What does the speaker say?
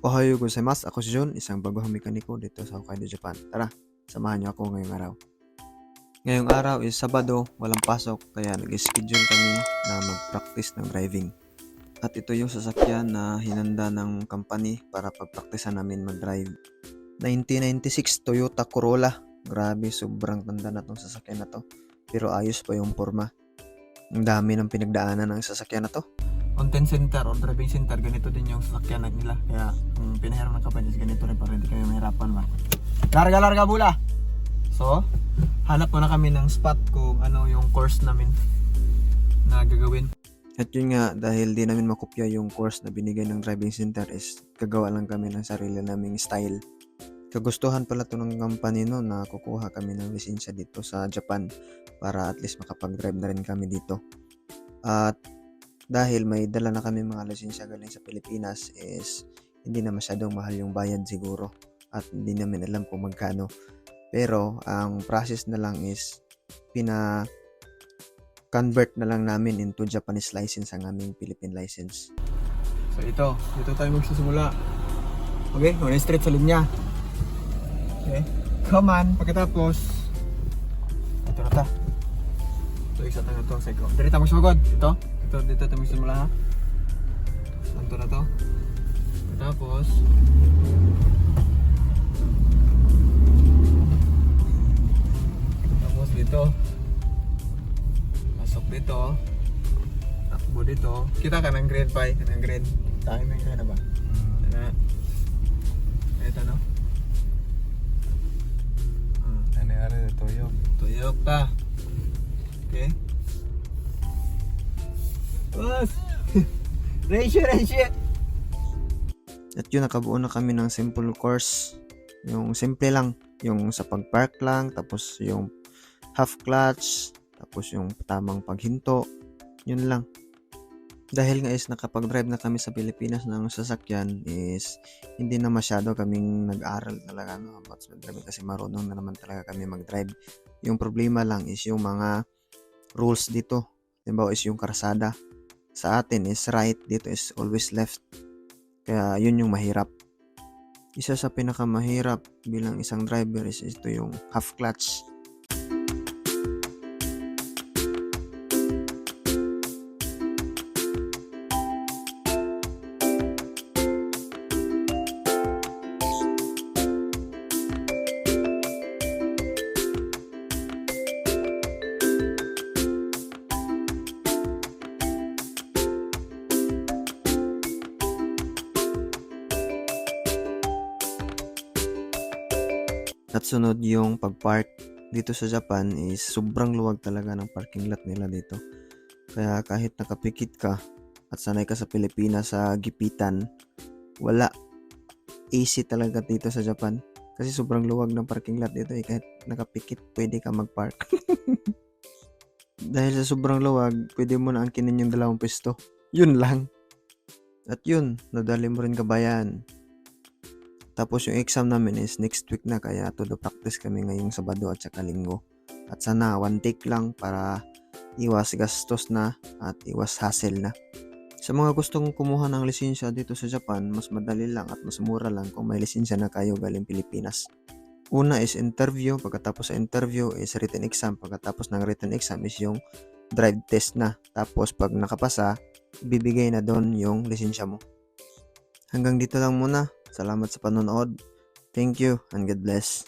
Ohayo gozaimasu, ako si Jun, isang baguhang mekaniko dito sa Hokkaido, Japan. Tara, samahan niyo ako ngayong araw. Ngayong araw is Sabado, walang pasok, kaya nag-schedule kami na mag-practice ng driving. At ito yung sasakyan na hinanda ng company para pagpraktisan namin mag-drive. 1996 Toyota Corolla. Grabe, sobrang tanda na tong sasakyan na to. Pero ayos pa yung forma. Ang dami ng pinagdaanan ng sasakyan na to. Content center or driving center, ganito din yung sasakyan nila. Kaya kung pinahiram ng kapatid, ganito rin para hindi kayo mahirapan ba. Larga bula! So, hanap muna kami ng spot kung ano yung course namin na gagawin. At yun nga, dahil di namin makopya yung course na binigay ng driving center, is gagawa lang kami ng sarili naming style. Kagustuhan pala to ng company no, na kukuha kami ng lisensya dito sa Japan para at least makapag-drive na rin kami dito. At dahil may dala na kami mga lisensya galing sa Pilipinas, is hindi na masyadong mahal yung bayad siguro at hindi namin alam kung magkano. Pero ang process na lang is convert na lang namin into Japanese license ang aming Philippine license. So dito tayo magsisimula. Okay, on straight sa linya. Okay, come on. Pagkatapos ito na ta. So isa tayo ito sa ikaw. Dari tayo magsumagod. Dito tayo magsisimula ha. Ito na to. Tapos dito. Pasok dito. Takbo dito. Kita ka ng green pie. Kanang green. Timing ka na ba? Na. Ito no? Ano yung ari? Tuyok. Tuyok ta. Okay. Bus! Ratio! At yun, nakabuo na kami ng simple course. Yung simple lang. Yung sa pag-park lang. Tapos yung half clutch. Tapos yung tamang paghinto. Yun lang. Dahil nga is nakapag-drive na kami sa Pilipinas ng sasakyan, is hindi na masyado kaming nag-aral talaga no, about sa driving kasi marunong na naman talaga kami mag-drive. Yung problema lang is yung mga rules dito. Diba is yung karsada. Sa atin is right, dito is always left. Kaya yun yung mahirap. Isa sa pinakamahirap bilang isang driver is ito yung half clutch. At sunod yung pag-park dito sa Japan is sobrang luwag talaga ng parking lot nila dito. Kaya kahit nakapikit ka at sanay ka sa Pilipinas sa gipitan, wala. AC talaga dito sa Japan. Kasi sobrang luwag ng parking lot dito kahit nakapikit pwede ka mag-park. Dahil sa sobrang luwag, pwede mo na angkinin yung 2 pwesto. Yun lang. At yun, nadali mo rin kabayan. Tapos yung exam namin is next week na, kaya todo practice kami ngayong Sabado at saka Linggo. At sana one take lang para iwas gastos na at iwas hassle na. Sa mga gustong kumuha ng lisensya dito sa Japan, mas madali lang at mas mura lang kung may lisensya na kayo galing Pilipinas. Una is interview, pagkatapos sa interview is written exam, pagkatapos ng written exam is yung drive test na. Tapos pag nakapasa, bibigay na doon yung lisensya mo. Hanggang dito lang muna. Salamat sa panonood. Thank you and God bless.